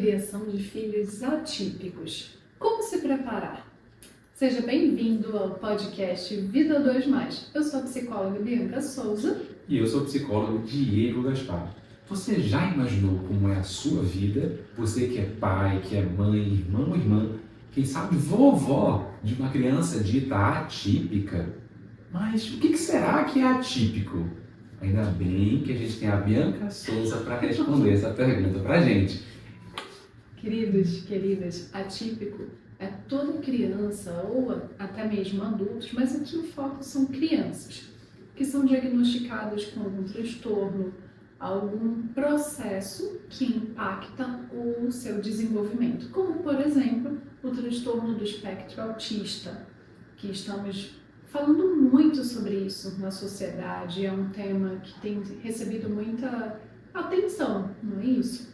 criação de filhos atípicos. Como se preparar? Seja bem-vindo ao podcast Vida 2+. Eu sou a psicóloga Bianca Souza. E eu sou o psicólogo Diego Gaspar. Você já imaginou como é a sua vida? Você que é pai, que é mãe, irmão ou irmã, quem sabe vovó de uma criança dita atípica? Mas o que será que é atípico? Ainda bem que a gente tem a Bianca Souza para responder essa pergunta para a gente. Queridos, queridas, atípico é toda criança ou até mesmo adultos, mas aqui o foco são crianças que são diagnosticadas com algum transtorno, algum processo que impacta o seu desenvolvimento, como, por exemplo, o transtorno do espectro autista, que estamos falando muito sobre isso na sociedade, é um tema que tem recebido muita atenção, não é isso?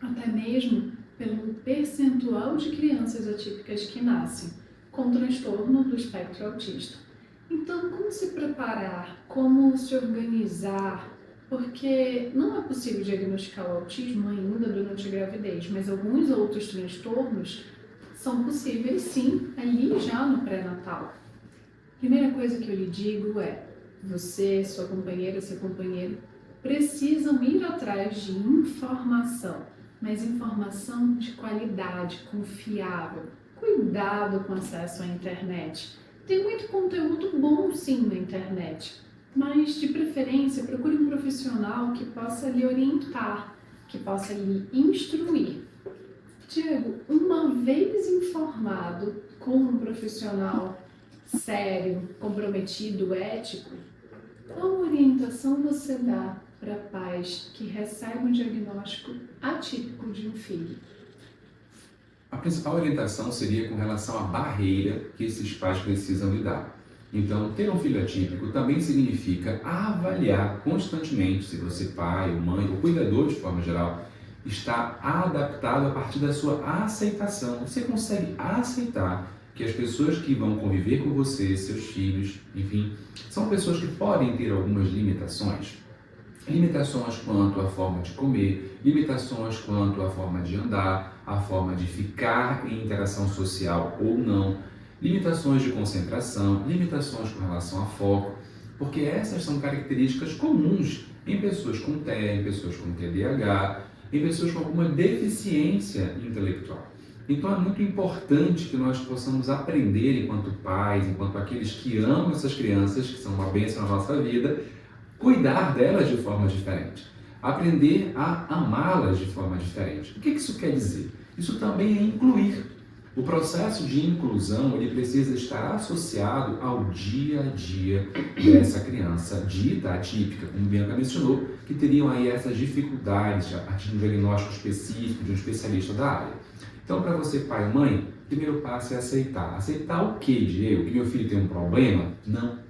Até mesmo pelo percentual de crianças atípicas que nascem com transtorno do espectro autista. Então, como se preparar? Como se organizar? Porque não é possível diagnosticar o autismo ainda durante a gravidez, mas alguns outros transtornos são possíveis sim, ali já no pré-natal. Primeira coisa que eu lhe digo é, você, sua companheira, seu companheiro, precisam ir atrás de informação, mas informação de qualidade, confiável. Cuidado com acesso à internet. Tem muito conteúdo bom sim na internet, mas de preferência procure um profissional que possa lhe orientar, que possa lhe instruir. Diego, uma vez informado com um profissional sério, comprometido, ético, qual orientação você dá para pais que recebem um diagnóstico atípico de um filho? A principal orientação seria com relação à barreira que esses pais precisam lidar. Então, ter um filho atípico também significa avaliar constantemente se você, pai ou mãe ou cuidador de forma geral, está adaptado a partir da sua aceitação. Você consegue aceitar que as pessoas que vão conviver com você, seus filhos, enfim, são pessoas que podem ter algumas limitações. Limitações quanto à forma de comer, limitações quanto à forma de andar, a forma de ficar em interação social ou não, limitações de concentração, limitações com relação a foco, porque essas são características comuns em pessoas com TEA, em pessoas com TDAH, em pessoas com alguma deficiência intelectual. Então é muito importante que nós possamos aprender enquanto pais, enquanto aqueles que amam essas crianças, que são uma bênção na nossa vida, cuidar delas de forma diferente, aprender a amá-las de forma diferente. O que isso quer dizer? Isso também é incluir. O processo de inclusão ele precisa estar associado ao dia a dia dessa criança dita atípica, como Bianca mencionou, que teriam aí essas dificuldades a partir de um diagnóstico específico, de um especialista da área. Então, para você, pai ou mãe, o primeiro passo é aceitar. Aceitar o quê, Diego? Que meu filho tem um problema? Não.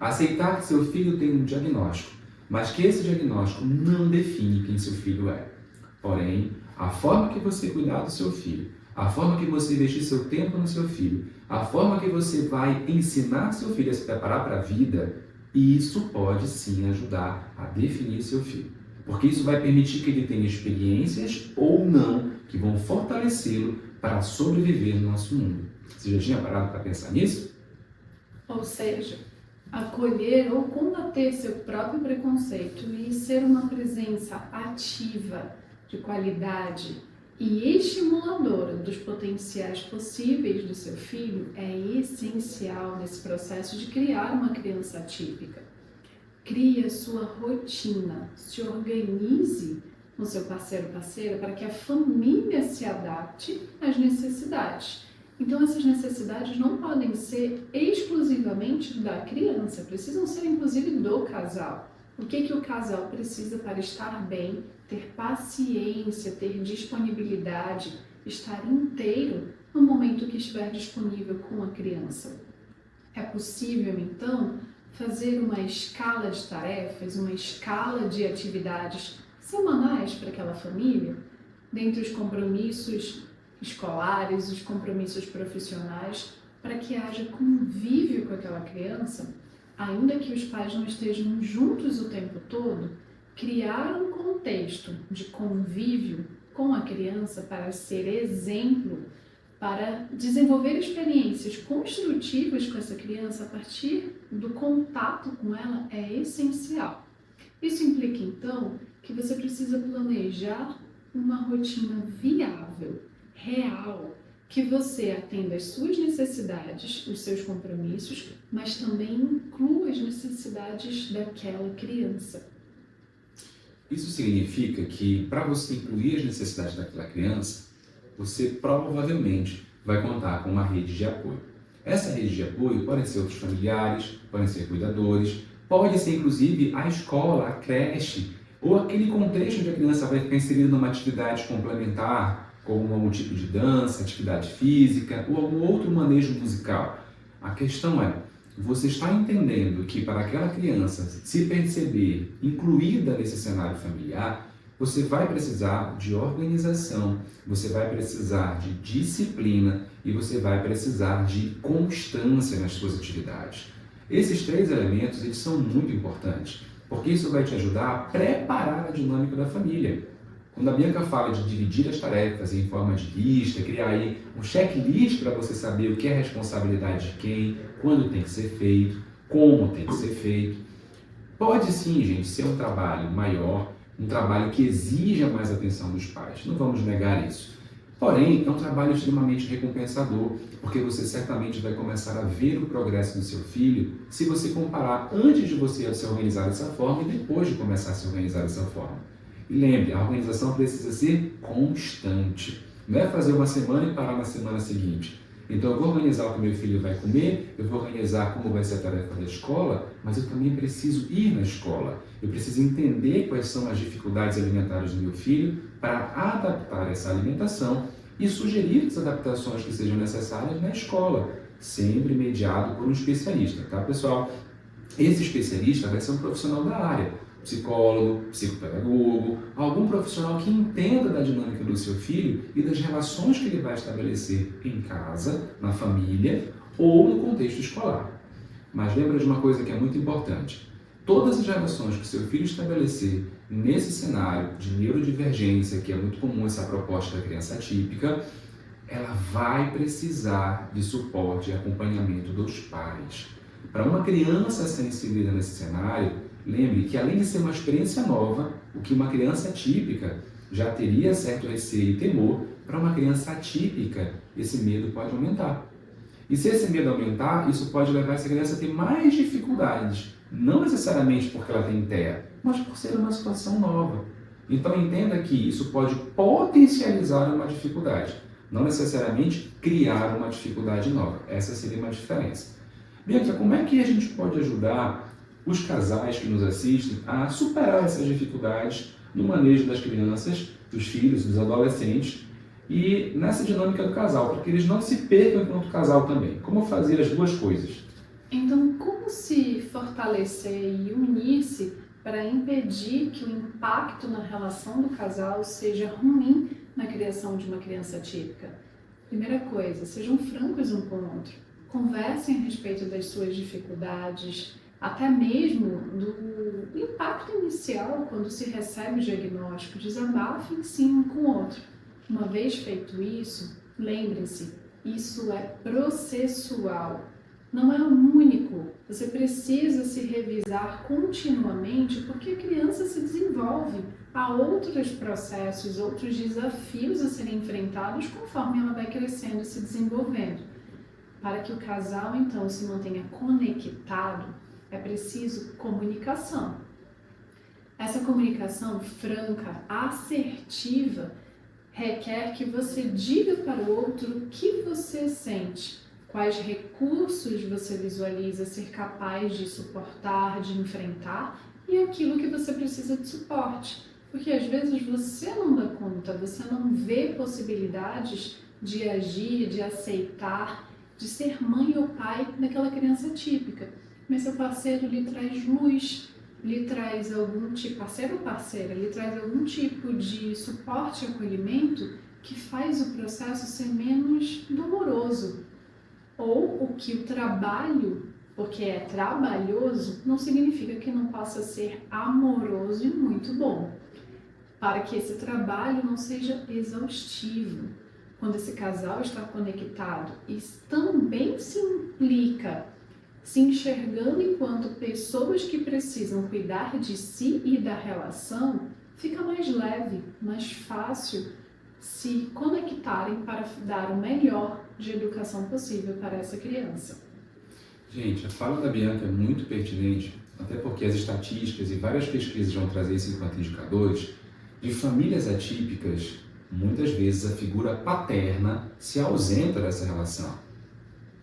Aceitar que seu filho tem um diagnóstico, mas que esse diagnóstico não define quem seu filho é. Porém, a forma que você cuidar do seu filho, a forma que você investir seu tempo no seu filho, a forma que você vai ensinar seu filho a se preparar para a vida, isso pode sim ajudar a definir seu filho. Porque isso vai permitir que ele tenha experiências ou não que vão fortalecê-lo para sobreviver no nosso mundo. Você já tinha parado para pensar nisso? Ou seja, acolher ou combater seu próprio preconceito e ser uma presença ativa, de qualidade e estimuladora dos potenciais possíveis do seu filho é essencial nesse processo de criar uma criança atípica. Crie a sua rotina, se organize com seu parceiro ou parceira para que a família se adapte às necessidades. Então, essas necessidades não podem ser exclusivamente da criança, precisam ser inclusive do casal. O que o casal precisa para estar bem, ter paciência, ter disponibilidade, estar inteiro no momento que estiver disponível com a criança. É possível, então, fazer uma escala de tarefas, uma escala de atividades semanais para aquela família, dentre os compromissos escolares, os compromissos profissionais, para que haja convívio com aquela criança, ainda que os pais não estejam juntos o tempo todo, criar um contexto de convívio com a criança, para ser exemplo, para desenvolver experiências construtivas com essa criança a partir do contato com ela é essencial. Isso implica, então, que você precisa planejar uma rotina viável, real, que você atenda às suas necessidades, os seus compromissos, mas também inclua as necessidades daquela criança. Isso significa que, para você incluir as necessidades daquela criança, você provavelmente vai contar com uma rede de apoio. Essa rede de apoio pode ser outros familiares, podem ser cuidadores, pode ser inclusive a escola, a creche, ou aquele contexto onde a criança vai ficar inserida numa atividade complementar, como algum tipo de dança, atividade física ou algum outro manejo musical. A questão é, você está entendendo que para aquela criança se perceber incluída nesse cenário familiar, você vai precisar de organização, você vai precisar de disciplina e você vai precisar de constância nas suas atividades. Esses 3 elementos eles são muito importantes, porque isso vai te ajudar a preparar a dinâmica da família. Quando a Bianca fala de dividir as tarefas em forma de lista, criar aí um checklist para você saber o que é responsabilidade de quem, quando tem que ser feito, como tem que ser feito. Pode sim, gente, ser um trabalho maior, um trabalho que exija mais atenção dos pais, não vamos negar isso. Porém, é um trabalho extremamente recompensador, porque você certamente vai começar a ver o progresso do seu filho se você comparar antes de você se organizar dessa forma e depois de começar a se organizar dessa forma. E lembre, a organização precisa ser constante. Não é fazer uma semana e parar na semana seguinte. Então eu vou organizar o que meu filho vai comer, eu vou organizar como vai ser a tarefa da escola, mas eu também preciso ir na escola. Eu preciso entender quais são as dificuldades alimentares do meu filho para adaptar essa alimentação e sugerir as adaptações que sejam necessárias na escola, sempre mediado por um especialista, tá, pessoal? Esse especialista vai ser um profissional da área, psicólogo, psicopedagogo, algum profissional que entenda da dinâmica do seu filho e das relações que ele vai estabelecer em casa, na família ou no contexto escolar. Mas lembra de uma coisa que é muito importante. Todas as relações que o seu filho estabelecer nesse cenário de neurodivergência, que é muito comum essa proposta da criança atípica, ela vai precisar de suporte e acompanhamento dos pais. Para uma criança ser inserida nesse cenário, lembre que além de ser uma experiência nova, o que uma criança atípica já teria certo receio e temor, para uma criança atípica esse medo pode aumentar. E se esse medo aumentar, isso pode levar essa criança a ter mais dificuldades, não necessariamente porque ela tem TEA, mas por ser uma situação nova. Então entenda que isso pode potencializar uma dificuldade, não necessariamente criar uma dificuldade nova. Essa seria uma diferença. Bianca, como é que a gente pode ajudar os casais que nos assistem a superar essas dificuldades no manejo das crianças, dos filhos, dos adolescentes e nessa dinâmica do casal, para que eles não se percam enquanto casal também? Como fazer as duas coisas? Então, como se fortalecer e unir-se para impedir que o impacto na relação do casal seja ruim na criação de uma criança atípica? Primeira coisa, sejam francos um com o outro. Conversem a respeito das suas dificuldades, até mesmo do impacto inicial quando se recebe o diagnóstico. Desabafem sim um com o outro. Uma vez feito isso, lembrem-se, isso é processual. Não é único, você precisa se revisar continuamente porque a criança se desenvolve. Há outros processos, outros desafios a serem enfrentados conforme ela vai crescendo e se desenvolvendo. Para que o casal, então, se mantenha conectado, é preciso comunicação. Essa comunicação franca, assertiva, requer que você diga para o outro o que você sente, quais recursos você visualiza ser capaz de suportar, de enfrentar e aquilo que você precisa de suporte. Porque às vezes você não dá conta, você não vê possibilidades de agir, de aceitar, de ser mãe ou pai daquela criança típica. Mas seu parceiro lhe traz luz, lhe traz algum tipo, parceiro ou parceira, lhe traz algum tipo de suporte e acolhimento que faz o processo ser menos doloroso. Ou o que o trabalho, porque é trabalhoso, não significa que não possa ser amoroso e muito bom. para que esse trabalho não seja exaustivo. Quando esse casal está conectado e também se implica, se enxergando enquanto pessoas que precisam cuidar de si e da relação, fica mais leve, mais fácil se conectarem para dar o melhor de educação possível para essa criança. Gente, a fala da Bianca é muito pertinente, até porque as estatísticas e várias pesquisas vão trazer isso enquanto indicadores. De famílias atípicas, muitas vezes a figura paterna se ausenta dessa relação.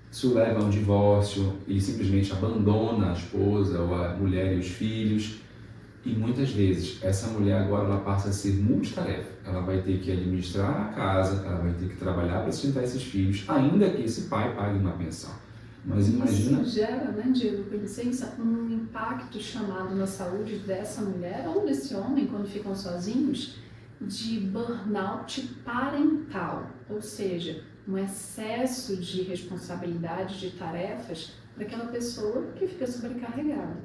Isso leva a um divórcio e simplesmente abandona a esposa ou a mulher e os filhos. E muitas vezes essa mulher agora ela passa a ser multitarefa. Ela vai ter que administrar a casa, ela vai ter que trabalhar para sustentar esses filhos, ainda que esse pai pague uma pensão. Mas imagina... Isso gera, né, Diego, com licença, um impacto chamado na saúde dessa mulher ou desse homem, quando ficam sozinhos, de burnout parental, ou seja, um excesso de responsabilidade, de tarefas para aquela pessoa que fica sobrecarregada.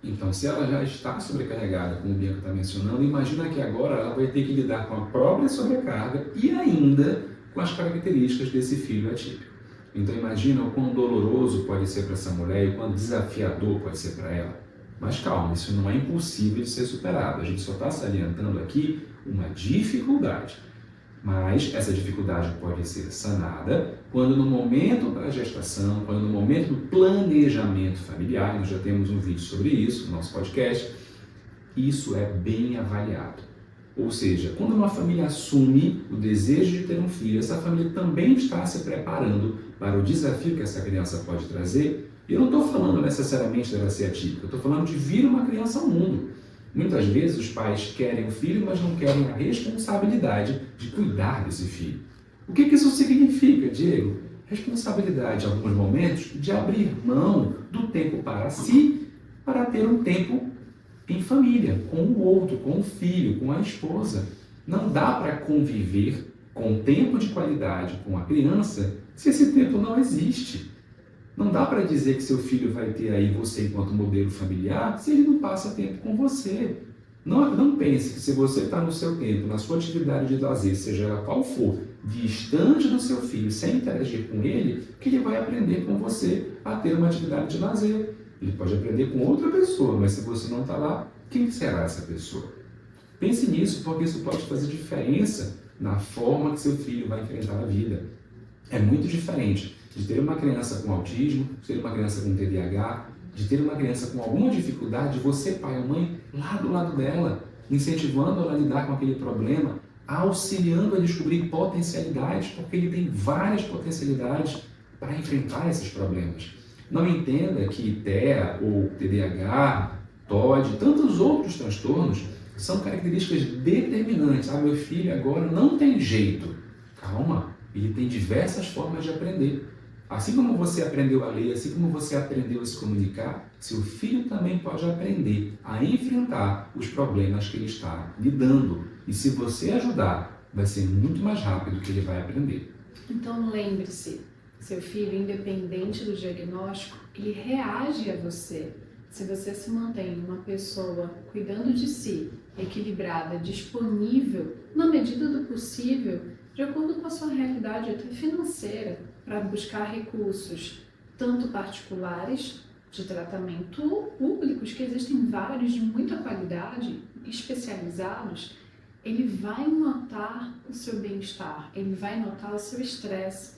Então, se ela já está sobrecarregada, como o Bianca está mencionando, imagina que agora ela vai ter que lidar com a própria sobrecarga e ainda com as características desse filho atípico. Então, imagina o quão doloroso pode ser para essa mulher e o quão desafiador pode ser para ela. Mas calma, isso não é impossível de ser superado. A gente só está salientando aqui uma dificuldade. Mas essa dificuldade pode ser sanada quando no momento da gestação, quando no momento do planejamento familiar, nós já temos um vídeo sobre isso no nosso podcast, isso é bem avaliado. Ou seja, quando uma família assume o desejo de ter um filho, essa família também está se preparando para o desafio que essa criança pode trazer. E eu não estou falando necessariamente dela ser atípica, eu estou falando de vir uma criança ao mundo. Muitas vezes os pais querem o filho, mas não querem a responsabilidade de cuidar desse filho. O que isso significa, Diego? Responsabilidade, em alguns momentos, de abrir mão do tempo para si, para ter um tempo em família, com o outro, com o filho, com a esposa. Não dá para conviver com tempo de qualidade com a criança se esse tempo não existe. Não dá para dizer que seu filho vai ter aí você enquanto modelo familiar se ele não passa tempo com você. Não pense que se você está no seu tempo, na sua atividade de lazer, seja ela qual for, distante do seu filho, sem interagir com ele, que ele vai aprender com você a ter uma atividade de lazer. Ele pode aprender com outra pessoa, mas se você não está lá, quem será essa pessoa? Pense nisso, porque isso pode fazer diferença na forma que seu filho vai enfrentar a vida. É muito diferente de ter uma criança com autismo, de ter uma criança com TDAH, de ter uma criança com alguma dificuldade, você, pai ou mãe, lá do lado dela, incentivando ela a lidar com aquele problema, auxiliando a descobrir potencialidades, porque ele tem várias potencialidades para enfrentar esses problemas. Não entenda que TEA ou TDAH, TOD e tantos outros transtornos são características determinantes. Ah, meu filho agora não tem jeito. Calma, ele tem diversas formas de aprender. Assim como você aprendeu a ler, assim como você aprendeu a se comunicar, seu filho também pode aprender a enfrentar os problemas que ele está lidando. E se você ajudar, vai ser muito mais rápido que ele vai aprender. Então lembre-se, seu filho, independente do diagnóstico, ele reage a você. Se você se mantém uma pessoa cuidando de si, equilibrada, disponível, na medida do possível, de acordo com a sua realidade até financeira, para buscar recursos, tanto particulares, de tratamento, ou públicos, que existem vários de muita qualidade, especializados, ele vai notar o seu bem-estar, ele vai notar o seu estresse.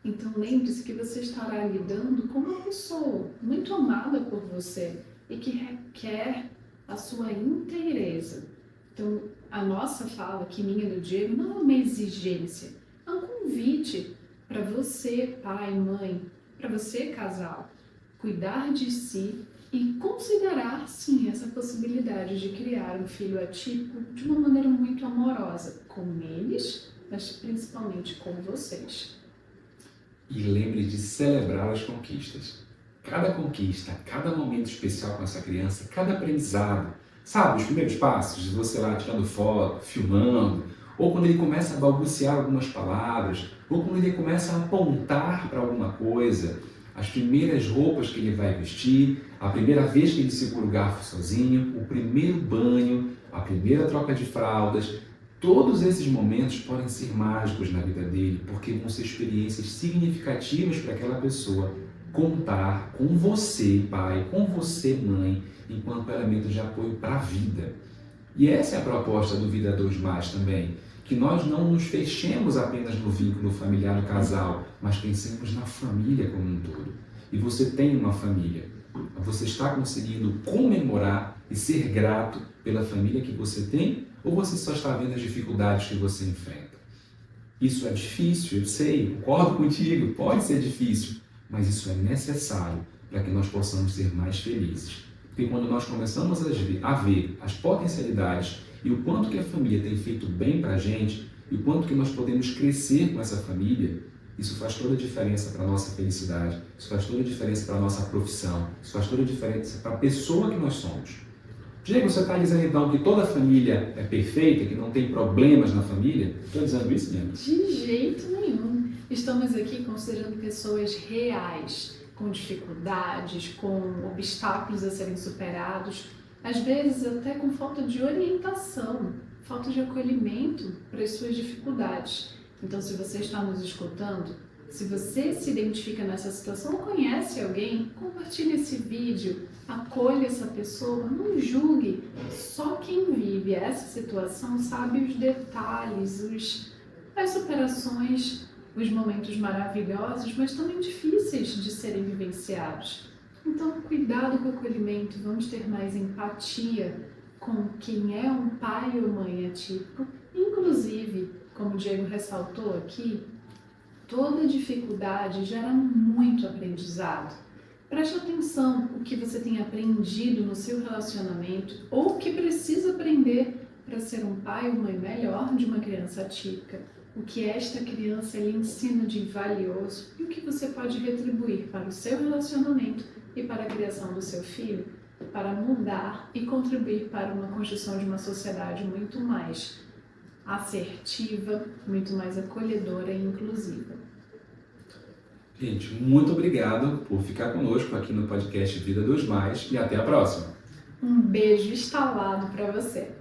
Então lembre-se que você estará lidando com uma pessoa muito amada por você e que requer a sua inteireza. Então a nossa fala aqui, minha e do Diego, não é uma exigência, é um convite para você, pai, mãe, para você, casal, cuidar de si e considerar, sim, essa possibilidade de criar um filho atípico de uma maneira muito amorosa, com eles, mas principalmente com vocês. E lembre de celebrar as conquistas. Cada conquista, cada momento especial com essa criança, cada aprendizado. Sabe, os primeiros passos, de você lá tirando foto, filmando, ou quando ele começa a balbuciar algumas palavras, ou quando ele começa a apontar para alguma coisa, as primeiras roupas que ele vai vestir, a primeira vez que ele segura o garfo sozinho, o primeiro banho, a primeira troca de fraldas, todos esses momentos podem ser mágicos na vida dele, porque vão ser experiências significativas para aquela pessoa contar com você, pai, com você, mãe, enquanto elemento de apoio para a vida. E essa é a proposta do Vida 2+ também, que nós não nos fechemos apenas no vínculo familiar do casal, mas pensemos na família como um todo. E você tem uma família. Você está conseguindo comemorar e ser grato pela família que você tem, ou você só está vendo as dificuldades que você enfrenta? Isso é difícil, eu sei, concordo contigo, pode ser difícil, mas isso é necessário para que nós possamos ser mais felizes. Porque quando nós começamos a ver as potencialidades e o quanto que a família tem feito bem para a gente, e o quanto que nós podemos crescer com essa família, isso faz toda a diferença para a nossa felicidade, isso faz toda a diferença para a nossa profissão, isso faz toda a diferença para a pessoa que nós somos. Diego, você está dizendo então que toda família é perfeita, que não tem problemas na família? Estou dizendo isso, Diego? De jeito nenhum. Estamos aqui considerando pessoas reais, com dificuldades, com obstáculos a serem superados, às vezes até com falta de orientação, falta de acolhimento para as suas dificuldades. Então, se você está nos escutando, se você se identifica nessa situação ou conhece alguém, compartilhe esse vídeo, acolha essa pessoa, não julgue. Só quem vive essa situação sabe os detalhes, as superações, os momentos maravilhosos, mas também difíceis de serem vivenciados. Então, cuidado com o acolhimento, vamos ter mais empatia com quem é um pai ou mãe atípico, inclusive, como o Diego ressaltou aqui, toda dificuldade gera muito aprendizado. Preste atenção o que você tem aprendido no seu relacionamento ou o que precisa aprender para ser um pai ou mãe melhor de uma criança atípica. O que esta criança lhe ensina de valioso e o que você pode retribuir para o seu relacionamento e para a criação do seu filho, para mudar e contribuir para uma construção de uma sociedade muito mais assertiva, muito mais acolhedora e inclusiva. Gente, muito obrigado por ficar conosco aqui no podcast Vida 2+, e até a próxima. Um beijo estalado para você.